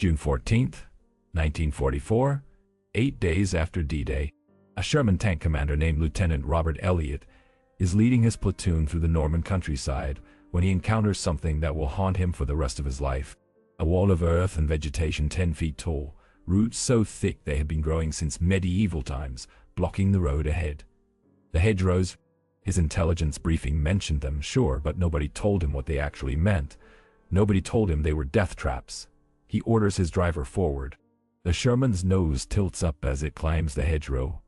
June 14th, 1944, 8 days after D-Day, a Sherman tank commander named Lieutenant Robert Elliott is leading his platoon through the Norman countryside when he encounters something that will haunt him for the rest of his life. A wall of earth and vegetation 10 feet tall, roots so thick they had been growing since medieval times, blocking the road ahead. The hedgerows, his intelligence briefing mentioned them, sure, but nobody told him what they actually meant. Nobody told him they were death traps. He orders his driver forward. The Sherman's nose tilts up as it climbs the hedgerow.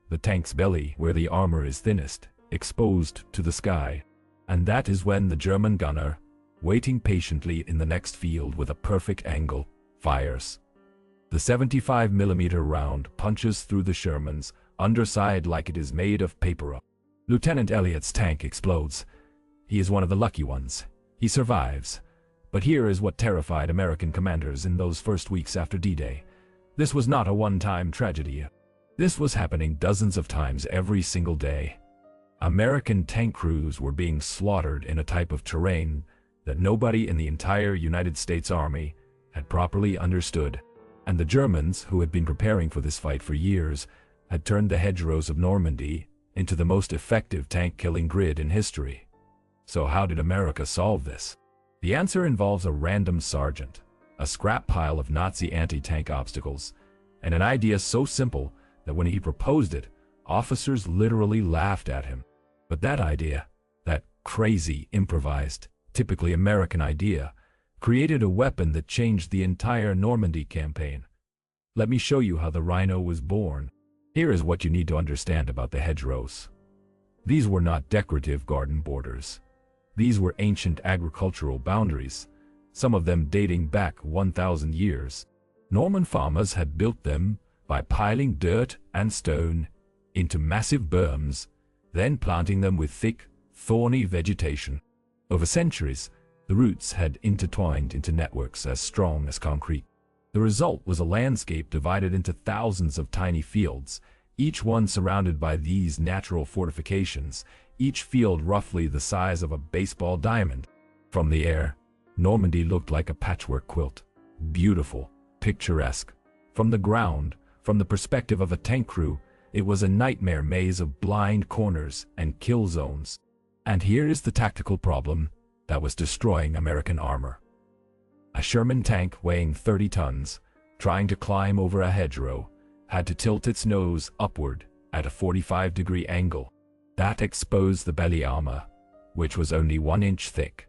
The tank's belly, where the armor is thinnest, exposed to the sky. And that is when the German gunner, waiting patiently in the next field with a perfect angle, fires. The 75mm round punches through the Sherman's underside like it is made of paper. Lieutenant Elliott's tank explodes. He is one of the lucky ones. He survives. But here is what terrified American commanders in those first weeks after D-Day. This was not a one-time tragedy. This was happening dozens of times every single day. American tank crews were being slaughtered in a type of terrain that nobody in the entire United States Army had properly understood. And the Germans, who had been preparing for this fight for years, had turned the hedgerows of Normandy into the most effective tank-killing grid in history. So how did America solve this? The answer involves a random sergeant, a scrap pile of Nazi anti-tank obstacles, and an idea so simple that when he proposed it, officers literally laughed at him. But that idea, that crazy, improvised, typically American idea, created a weapon that changed the entire Normandy campaign. Let me show you how the Rhino was born. Here is what you need to understand about the hedgerows. These were not decorative garden borders. These were ancient agricultural boundaries, some of them dating back 1,000 years. Norman farmers had built them by piling dirt and stone into massive berms, then planting them with thick, thorny vegetation. Over centuries, the roots had intertwined into networks as strong as concrete. The result was a landscape divided into thousands of tiny fields, each one surrounded by these natural fortifications, each field roughly the size of a baseball diamond. From the air, Normandy looked like a patchwork quilt. Beautiful, picturesque. From the ground, from the perspective of a tank crew, it was a nightmare maze of blind corners and kill zones. And here is the tactical problem that was destroying American armor. A Sherman tank weighing 30 tons, trying to climb over a hedgerow, had to tilt its nose upward at a 45-degree angle. That exposed the belly armor, which was only 1 inch thick.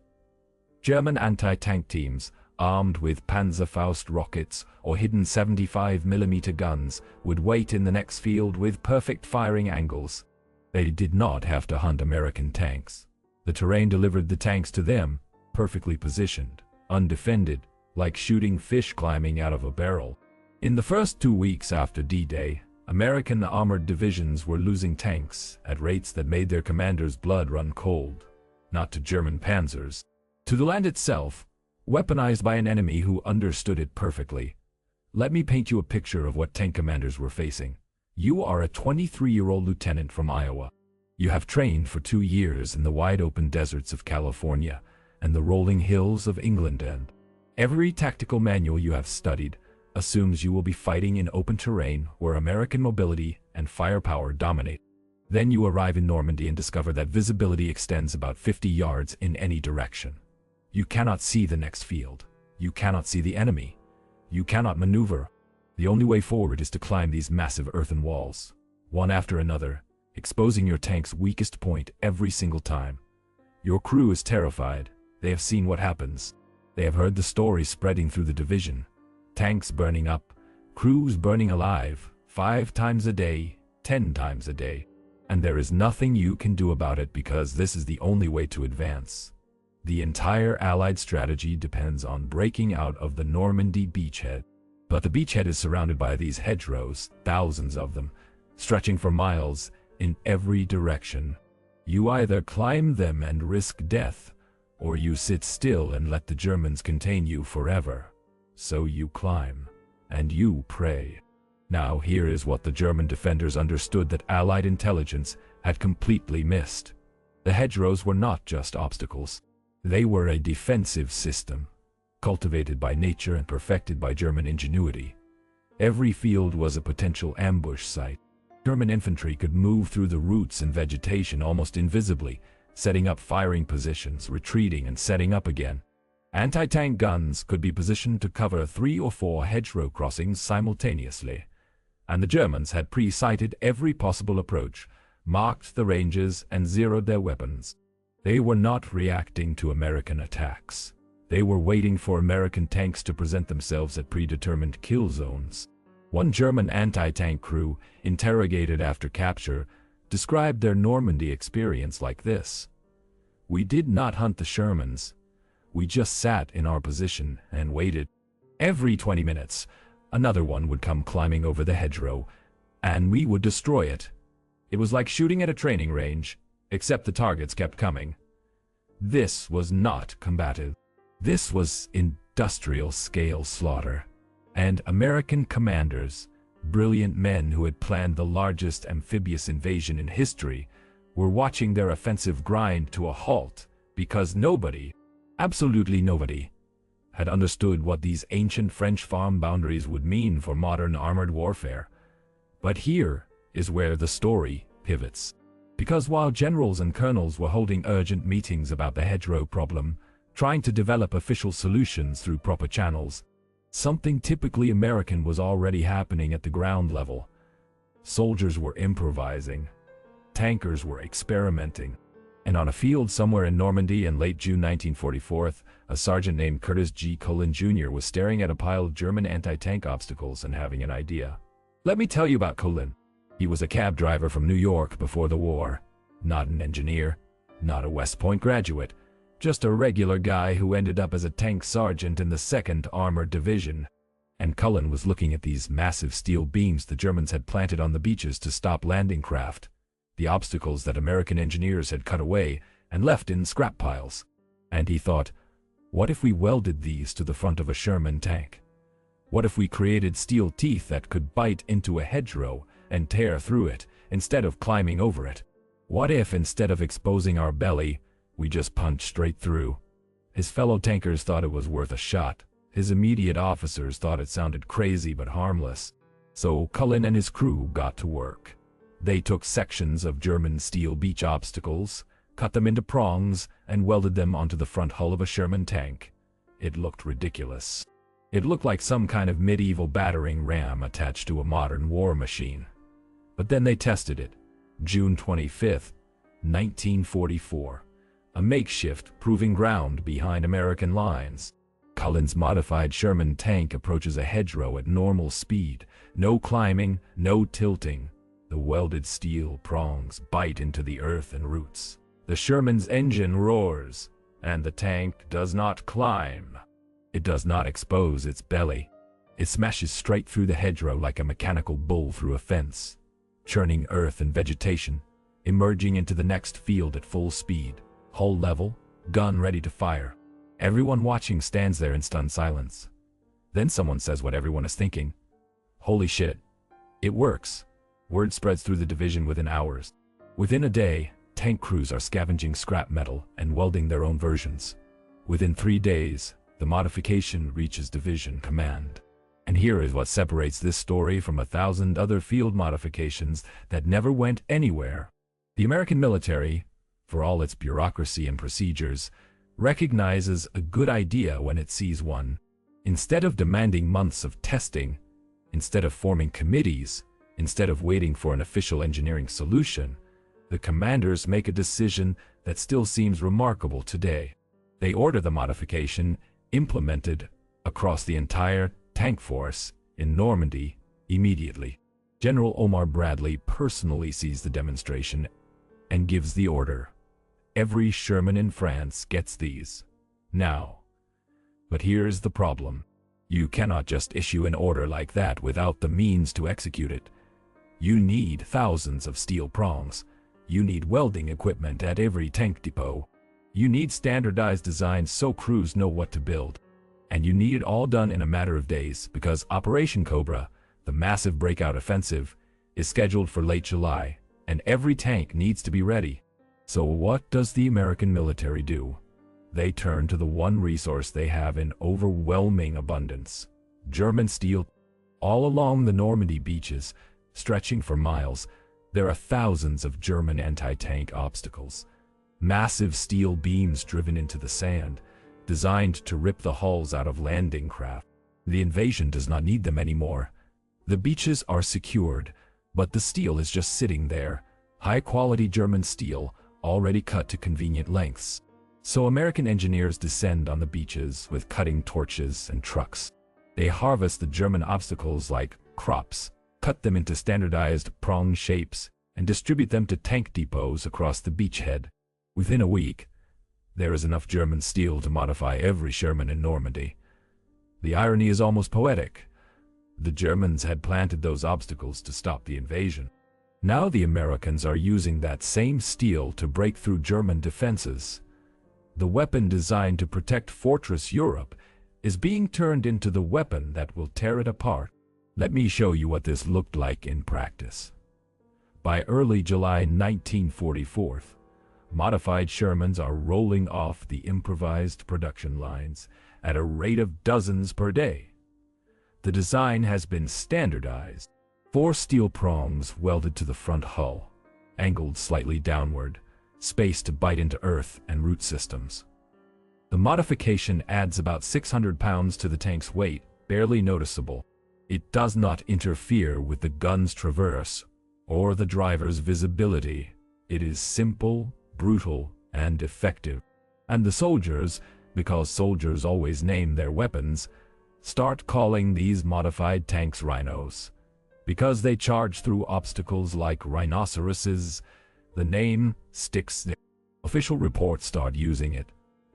German anti-tank teams, armed with Panzerfaust rockets or hidden 75mm guns, would wait in the next field with perfect firing angles. They did not have to hunt American tanks. The terrain delivered the tanks to them, perfectly positioned, undefended, like shooting fish climbing out of a barrel. In the first 2 weeks after D-Day, American armored divisions were losing tanks at rates that made their commanders' blood run cold. Not to German panzers. To the land itself, weaponized by an enemy who understood it perfectly. Let me paint you a picture of what tank commanders were facing. You are a 23-year-old lieutenant from Iowa. You have trained for 2 years in the wide-open deserts of California and the rolling hills of England, and every tactical manual you have studied assumes you will be fighting in open terrain where American mobility and firepower dominate. Then you arrive in Normandy and discover that visibility extends about 50 yards in any direction. You cannot see the next field. You cannot see the enemy. You cannot maneuver. The only way forward is to climb these massive earthen walls, one after another, exposing your tank's weakest point every single time. Your crew is terrified. They have seen what happens. They have heard the stories spreading through the division. Tanks burning up, crews burning alive, 5 times a day, 10 times a day. And there is nothing you can do about it because this is the only way to advance. The entire Allied strategy depends on breaking out of the Normandy beachhead. But the beachhead is surrounded by these hedgerows, thousands of them, stretching for miles in every direction. You either climb them and risk death, or you sit still and let the Germans contain you forever. So you climb, and you pray. Now here is what the German defenders understood that Allied intelligence had completely missed. The hedgerows were not just obstacles. They were a defensive system. cultivated by nature and perfected by German ingenuity. Every field was a potential ambush site. German infantry could move through the roots and vegetation almost invisibly, setting up firing positions, retreating and setting up again. Anti-tank guns could be positioned to cover 3 or 4 hedgerow crossings simultaneously. And the Germans had pre-sighted every possible approach, marked the ranges and zeroed their weapons. They were not reacting to American attacks. They were waiting for American tanks to present themselves at predetermined kill zones. One German anti-tank crew, interrogated after capture, described their Normandy experience like this: "We did not hunt the Shermans. We just sat in our position and waited. Every 20 minutes, another one would come climbing over the hedgerow, and we would destroy it. It was like shooting at a training range, except the targets kept coming." This was not combative. This was industrial-scale slaughter. And American commanders, brilliant men who had planned the largest amphibious invasion in history, were watching their offensive grind to a halt because nobody, absolutely nobody, had understood what these ancient French farm boundaries would mean for modern armored warfare. But here is where the story pivots. Because while generals and colonels were holding urgent meetings about the hedgerow problem, trying to develop official solutions through proper channels, something typically American was already happening at the ground level. Soldiers were improvising. Tankers were experimenting. And on a field somewhere in Normandy in late June 1944, a sergeant named Curtis G. Cullen Jr. was staring at a pile of German anti-tank obstacles and having an idea. Let me tell you about Cullen. He was a cab driver from New York before the war. Not an engineer, not a West Point graduate, just a regular guy who ended up as a tank sergeant in the 2nd Armored Division. And Cullen was looking at these massive steel beams the Germans had planted on the beaches to stop landing craft, the obstacles that American engineers had cut away and left in scrap piles. And he thought, what if we welded these to the front of a Sherman tank? What if we created steel teeth that could bite into a hedgerow and tear through it instead of climbing over it? What if instead of exposing our belly, we just punched straight through? His fellow tankers thought it was worth a shot. His immediate officers thought it sounded crazy but harmless. So Cullen and his crew got to work. They took sections of German steel beach obstacles, cut them into prongs, and welded them onto the front hull of a Sherman tank. It looked ridiculous. It looked like some kind of medieval battering ram attached to a modern war machine. But then they tested it. June 25th, 1944. A makeshift proving ground behind American lines. Cullen's modified Sherman tank approaches a hedgerow at normal speed. No climbing, no tilting. The welded steel prongs bite into the earth and roots. The Sherman's engine roars, and the tank does not climb. It does not expose its belly. It smashes straight through the hedgerow like a mechanical bull through a fence, churning earth and vegetation, emerging into the next field at full speed. Hull level, gun ready to fire. Everyone watching stands there in stunned silence. Then someone says what everyone is thinking. Holy shit. It works. Word spreads through the division within hours. Within a day, tank crews are scavenging scrap metal and welding their own versions. Within 3 days, the modification reaches division command. And here is what separates this story from 1,000 other field modifications that never went anywhere. The American military, for all its bureaucracy and procedures, recognizes a good idea when it sees one. Instead of demanding months of testing, instead of forming committees, instead of waiting for an official engineering solution, the commanders make a decision that still seems remarkable today. They order the modification implemented across the entire tank force in Normandy immediately. General Omar Bradley personally sees the demonstration and gives the order. Every Sherman in France gets these. Now. But here's the problem. You cannot just issue an order like that without the means to execute it. You need thousands of steel prongs. You need welding equipment at every tank depot. You need standardized designs so crews know what to build. And you need it all done in a matter of days because Operation Cobra, the massive breakout offensive, is scheduled for late July, and every tank needs to be ready. So what does the American military do? They turn to the one resource they have in overwhelming abundance: German steel. All along the Normandy beaches, stretching for miles, there are thousands of German anti-tank obstacles. Massive steel beams driven into the sand, designed to rip the hulls out of landing craft. The invasion does not need them anymore. The beaches are secured, but the steel is just sitting there, high-quality German steel, already cut to convenient lengths. So American engineers descend on the beaches with cutting torches and trucks. They harvest the German obstacles like crops, cut them into standardized prong shapes, and distribute them to tank depots across the beachhead. Within a week, there is enough German steel to modify every Sherman in Normandy. The irony is almost poetic. The Germans had planted those obstacles to stop the invasion. Now the Americans are using that same steel to break through German defenses. The weapon designed to protect Fortress Europe is being turned into the weapon that will tear it apart. Let me show you what this looked like in practice. By early July 1944, modified Shermans are rolling off the improvised production lines at a rate of dozens per day. The design has been standardized. 4 steel prongs welded to the front hull, angled slightly downward, space to bite into earth and root systems. The modification adds about 600 pounds to the tank's weight, barely noticeable. It does not interfere with the gun's traverse or the driver's visibility. It is simple, brutal, and effective. And the soldiers, because soldiers always name their weapons, start calling these modified tanks Rhinos. Because they charge through obstacles like rhinoceroses, the name sticks there. Official reports start using it.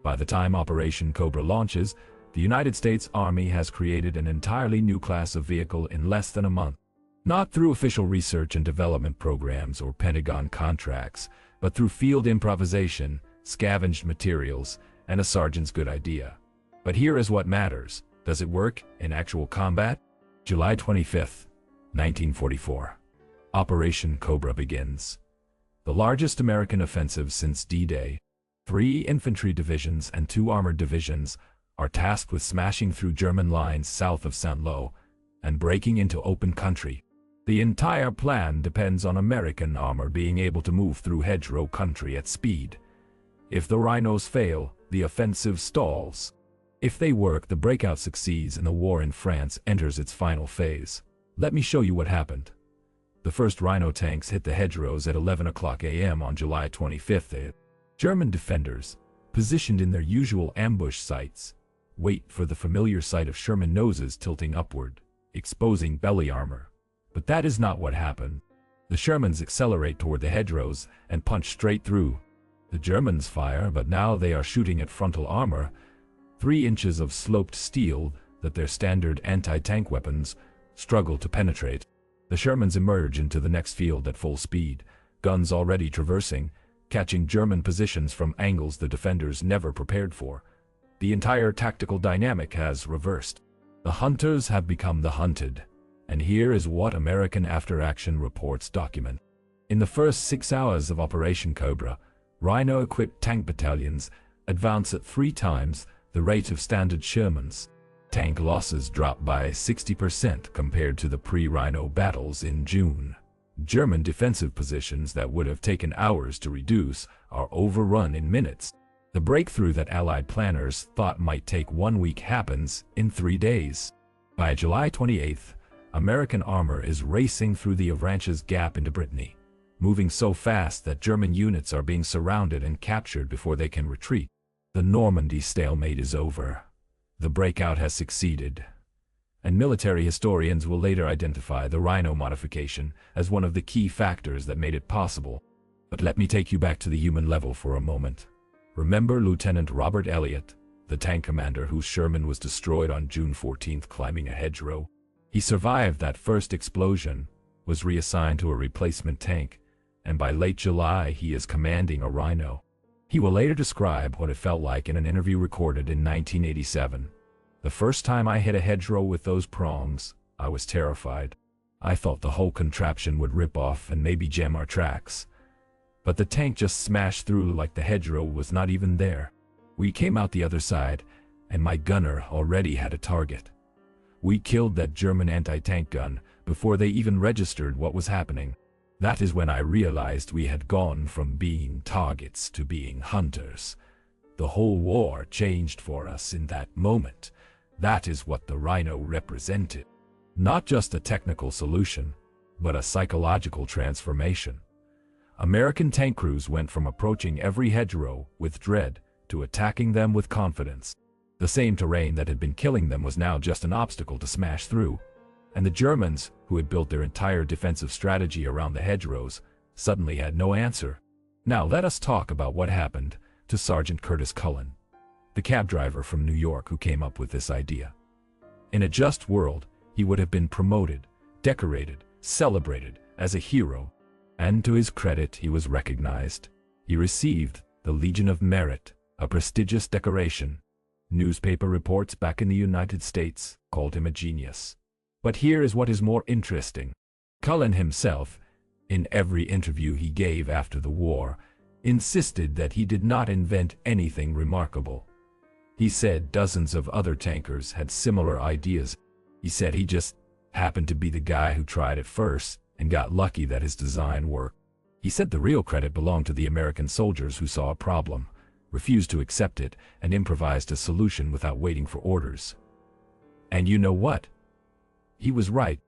By the time Operation Cobra launches, the United States Army has created an entirely new class of vehicle in less than a month. Not through official research and development programs or Pentagon contracts, but through field improvisation, scavenged materials, and a sergeant's good idea. But here is what matters. Does it work in actual combat? July 25, 1944. Operation Cobra begins. The largest American offensive since D-Day. 3 infantry divisions and 2 armored divisions are tasked with smashing through German lines south of Saint-Lô and breaking into open country. The entire plan depends on American armor being able to move through hedgerow country at speed. If the Rhinos fail, the offensive stalls. If they work, the breakout succeeds and the war in France enters its final phase. Let me show you what happened. The first Rhino tanks hit the hedgerows at 11 o'clock a.m. on July 25th. German defenders, positioned in their usual ambush sites, wait for the familiar sight of Sherman noses tilting upward, exposing belly armor. But that is not what happened. The Shermans accelerate toward the hedgerows and punch straight through. The Germans fire, but now they are shooting at frontal armor, 3 inches of sloped steel that their standard anti-tank weapons struggle to penetrate. The Shermans emerge into the next field at full speed, guns already traversing, catching German positions from angles the defenders never prepared for. The entire tactical dynamic has reversed. The hunters have become the hunted. And here is what American after-action reports document. In the first 6 hours of Operation Cobra, Rhino-equipped tank battalions advance at 3 times the rate of standard Shermans. Tank losses dropped by 60% compared to the pre-Rhino battles in June. German defensive positions that would have taken hours to reduce are overrun in minutes. The breakthrough that Allied planners thought might take 1 week happens in 3 days. By July 28th, American armor is racing through the Avranches Gap into Brittany, moving so fast that German units are being surrounded and captured before they can retreat. The Normandy stalemate is over. The breakout has succeeded, and military historians will later identify the Rhino modification as one of the key factors that made it possible. But let me take you back to the human level for a moment. Remember Lieutenant Robert Elliott, the tank commander whose Sherman was destroyed on June 14th climbing a hedgerow? He survived that first explosion, was reassigned to a replacement tank, and by late July he is commanding a Rhino. He will later describe what it felt like in an interview recorded in 1987. The first time I hit a hedgerow with those prongs, I was terrified. I thought the whole contraption would rip off and maybe jam our tracks. But the tank just smashed through like the hedgerow was not even there. We came out the other side, and my gunner already had a target. We killed that German anti-tank gun before they even registered what was happening. That is when I realized we had gone from being targets to being hunters. The whole war changed for us in that moment. That is what the Rhino represented. Not just a technical solution, but a psychological transformation. American tank crews went from approaching every hedgerow with dread to attacking them with confidence. The same terrain that had been killing them was now just an obstacle to smash through. And the Germans, who had built their entire defensive strategy around the hedgerows, suddenly had no answer. Now let us talk about what happened to Sergeant Curtis Cullen, the cab driver from New York who came up with this idea. In a just world, he would have been promoted, decorated, celebrated as a hero, and to his credit he was recognized. He received the Legion of Merit, a prestigious decoration. Newspaper reports back in the United States called him a genius. But here is what is more interesting. Cullen himself, in every interview he gave after the war, insisted that he did not invent anything remarkable. He said dozens of other tankers had similar ideas. He said he just happened to be the guy who tried it first and got lucky that his design worked. He said the real credit belonged to the American soldiers who saw a problem, refused to accept it, and improvised a solution without waiting for orders. And you know what? He was right,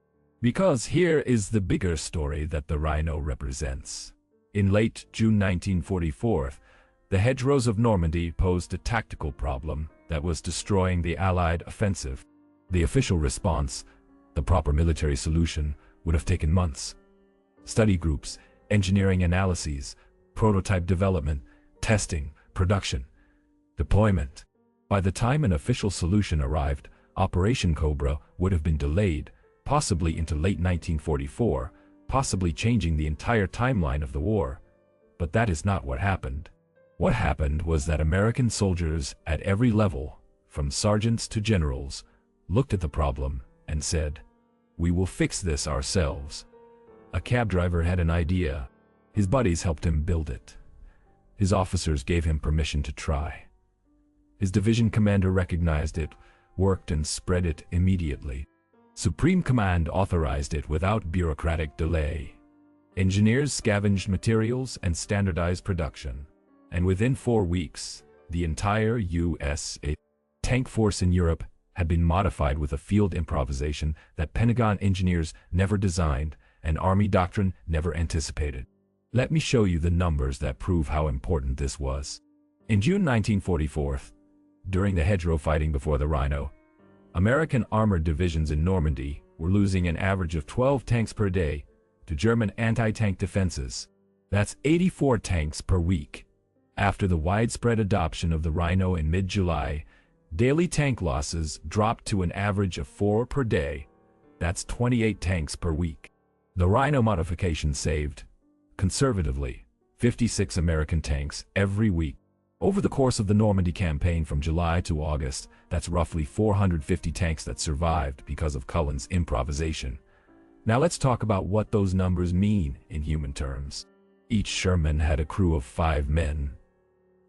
because here is the bigger story that the Rhino represents. In late June 1944, the hedgerows of Normandy posed a tactical problem that was destroying the Allied offensive. The official response, the proper military solution, would have taken months. Study groups, engineering analyses, prototype development, testing, production, deployment. By the time an official solution arrived, Operation Cobra would have been delayed, possibly into late 1944, possibly changing the entire timeline of the war. But that is not what happened. What happened was that American soldiers at every level, from sergeants to generals, looked at the problem and said, "We will fix this ourselves." A cab driver had an idea. His buddies helped him build it. His officers gave him permission to try. His division commander recognized it, worked and spread it immediately. Supreme Command authorized it without bureaucratic delay. Engineers scavenged materials and standardized production. And within 4 weeks, the entire U.S. tank force in Europe had been modified with a field improvisation that Pentagon engineers never designed and Army doctrine never anticipated. Let me show you the numbers that prove how important this was. In June 1944, during the hedgerow fighting before the Rhino, American armored divisions in Normandy were losing an average of 12 tanks per day to German anti-tank defenses. That's 84 tanks per week. After the widespread adoption of the Rhino in mid-July, daily tank losses dropped to an average of 4 per day. That's 28 tanks per week. The Rhino modification saved, conservatively, 56 American tanks every week. Over the course of the Normandy campaign from July to August, that's roughly 450 tanks that survived because of Cullen's improvisation. Now let's talk about what those numbers mean in human terms. Each Sherman had a crew of 5 men.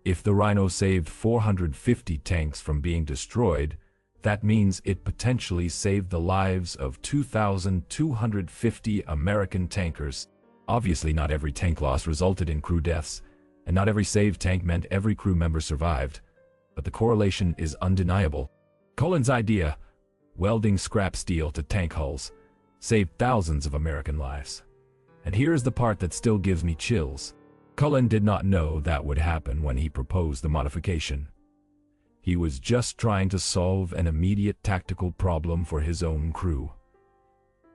If the Rhino saved 450 tanks from being destroyed, that means it potentially saved the lives of 2,250 American tankers. Obviously, not every tank loss resulted in crew deaths, and not every saved tank meant every crew member survived, but the correlation is undeniable. Cullen's idea, welding scrap steel to tank hulls, saved thousands of American lives. And here is the part that still gives me chills. Cullen did not know that would happen when he proposed the modification. He was just trying to solve an immediate tactical problem for his own crew.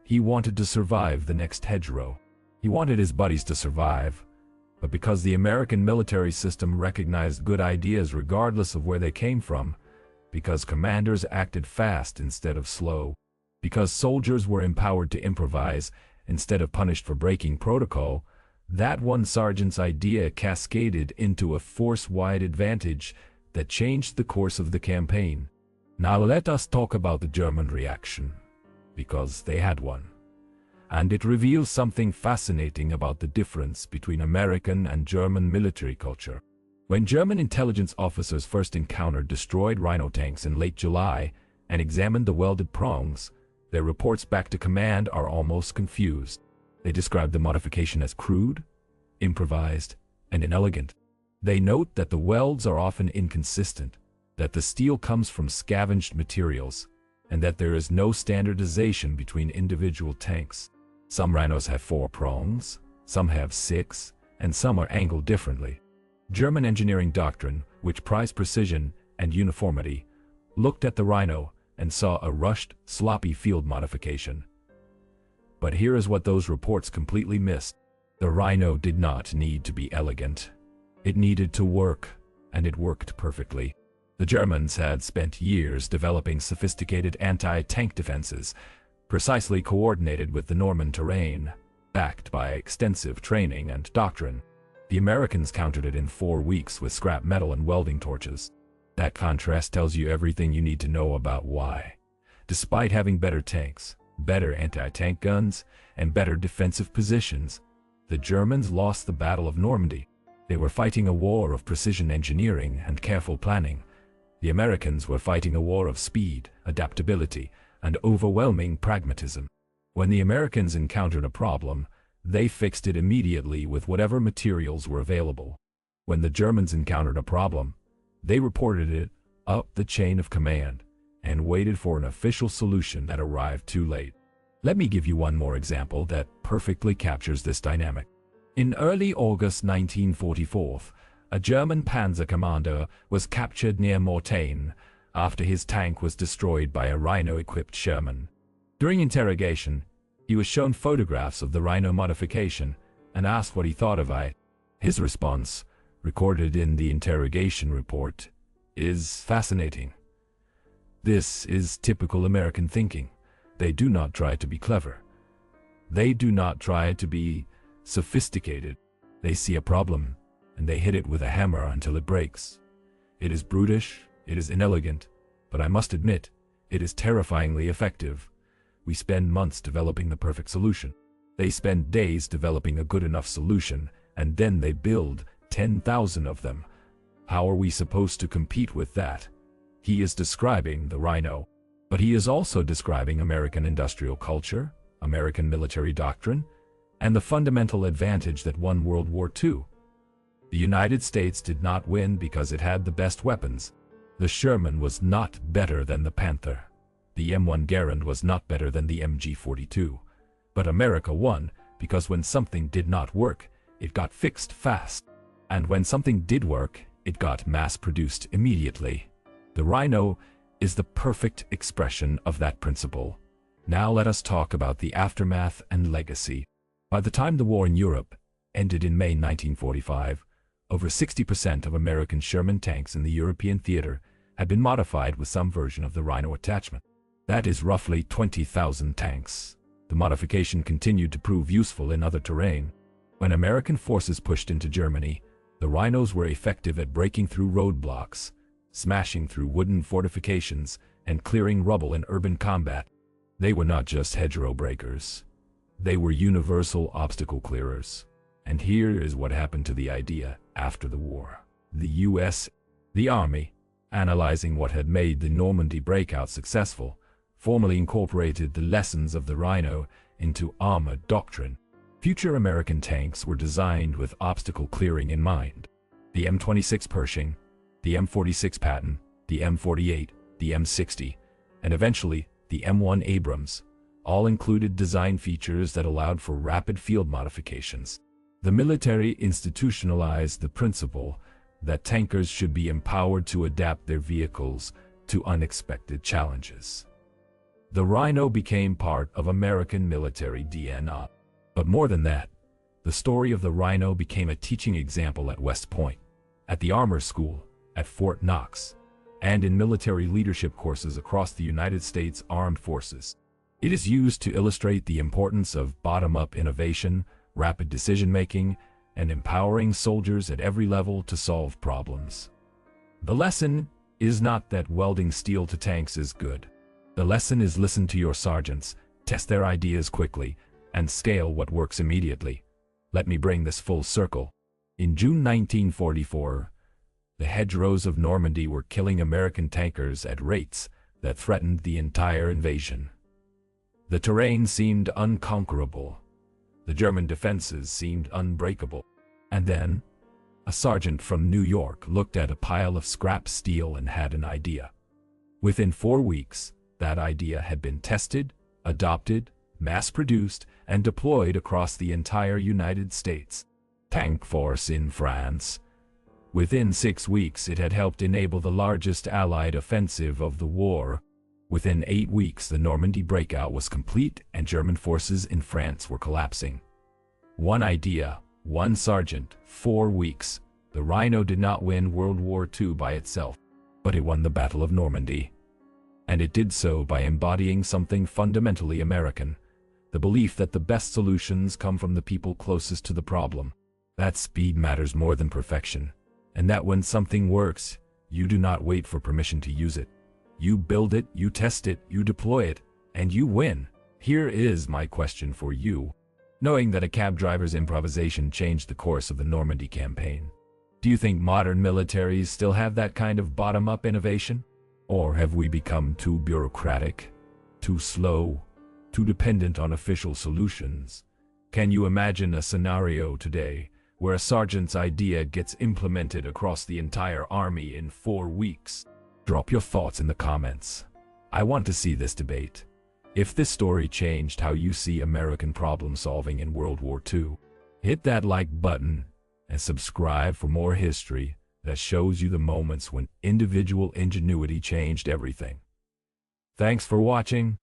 He wanted to survive the next hedgerow. He wanted his buddies to survive. But because the American military system recognized good ideas regardless of where they came from, because commanders acted fast instead of slow, because soldiers were empowered to improvise instead of punished for breaking protocol, that one sergeant's idea cascaded into a force-wide advantage that changed the course of the campaign. Now let us talk about the German reaction, because they had one. And it reveals something fascinating about the difference between American and German military culture. When German intelligence officers first encountered destroyed Rhino tanks in late July and examined the welded prongs, their reports back to command are almost confused. They describe the modification as crude, improvised, and inelegant. They note that the welds are often inconsistent, that the steel comes from scavenged materials, and that there is no standardization between individual tanks. Some Rhinos have 4 prongs, some have 6, and some are angled differently. German engineering doctrine, which prized precision and uniformity, looked at the Rhino and saw a rushed, sloppy field modification. But here is what those reports completely missed. The Rhino did not need to be elegant. It needed to work, and it worked perfectly. The Germans had spent years developing sophisticated anti-tank defenses, precisely coordinated with the Norman terrain, backed by extensive training and doctrine. The Americans countered it in 4 weeks with scrap metal and welding torches. That contrast tells you everything you need to know about why. Despite having better tanks, better anti-tank guns, and better defensive positions, the Germans lost the Battle of Normandy. They were fighting a war of precision engineering and careful planning. The Americans were fighting a war of speed, adaptability, and overwhelming pragmatism. When the Americans encountered a problem, they fixed it immediately with whatever materials were available. When the Germans encountered a problem, they reported it up the chain of command and waited for an official solution that arrived too late. Let me give you one more example that perfectly captures this dynamic. In early August 1944, a German panzer commander was captured near Mortain after his tank was destroyed by a Rhino-equipped Sherman. During interrogation, he was shown photographs of the Rhino modification and asked what he thought of it. His response, recorded in the interrogation report, is fascinating. This is typical American thinking. They do not try to be clever. They do not try to be sophisticated. They see a problem, and they hit it with a hammer until it breaks. It is brutish, it is inelegant, but I must admit, it is terrifyingly effective. We spend months developing the perfect solution. They spend days developing a good enough solution, and then they build 10,000 of them. How are we supposed to compete with that? He is describing the Rhino, but he is also describing American industrial culture, American military doctrine, and the fundamental advantage that won World War II. The United States did not win because it had the best weapons. The Sherman was not better than the Panther. The M1 Garand was not better than the MG-42. But America won because when something did not work, it got fixed fast. And when something did work, it got mass-produced immediately. The Rhino is the perfect expression of that principle. Now let us talk about the aftermath and legacy. By the time the war in Europe ended in May 1945, over 60% of American Sherman tanks in the European theater had been modified with some version of the Rhino attachment. That is roughly 20,000 tanks. The modification continued to prove useful in other terrain. When American forces pushed into Germany, the Rhinos were effective at breaking through roadblocks, smashing through wooden fortifications, and clearing rubble in urban combat. They were not just hedgerow breakers. They were universal obstacle clearers. And here is what happened to the idea after the war. The U.S., the Army, analyzing what had made the Normandy breakout successful, formally incorporated the lessons of the Rhino into armored doctrine. Future American tanks were designed with obstacle clearing in mind. The M26 Pershing, the M46 Patton, the M48, the M60, and eventually the M1 Abrams, all included design features that allowed for rapid field modifications. The military institutionalized the principle that tankers should be empowered to adapt their vehicles to unexpected challenges. The Rhino became part of American military DNA. But more than that, the story of the Rhino became a teaching example at West Point, at the Armor School, at Fort Knox, and in military leadership courses across the United States Armed Forces. It is used to illustrate the importance of bottom-up innovation, rapid decision-making, and empowering soldiers at every level to solve problems. The lesson is not that welding steel to tanks is good. The lesson is listen to your sergeants, test their ideas quickly, and scale what works immediately. Let me bring this full circle. In June 1944, The hedgerows of Normandy were killing American tankers at rates that threatened the entire invasion. The terrain seemed unconquerable. The German defenses seemed unbreakable. And then, a sergeant from New York looked at a pile of scrap steel and had an idea. Within 4 weeks, that idea had been tested, adopted, mass-produced, and deployed across the entire United States tank force in France. Within 6 weeks, it had helped enable the largest Allied offensive of the war. Within 8 weeks, the Normandy breakout was complete and German forces in France were collapsing. One idea, one sergeant, 4 weeks. The Rhino did not win World War II by itself, but it won the Battle of Normandy. And it did so by embodying something fundamentally American, the belief that the best solutions come from the people closest to the problem, that speed matters more than perfection, and that when something works, you do not wait for permission to use it. You build it, you test it, you deploy it, and you win. Here is my question for you. Knowing that a cab driver's improvisation changed the course of the Normandy campaign, do you think modern militaries still have that kind of bottom-up innovation? Or have we become too bureaucratic, too slow, too dependent on official solutions? Can you imagine a scenario today where a sergeant's idea gets implemented across the entire army in 4 weeks? Drop your thoughts in the comments. I want to see this debate. If this story changed how you see American problem solving in World War II, hit that like button and subscribe for more history that shows you the moments when individual ingenuity changed everything. Thanks for watching.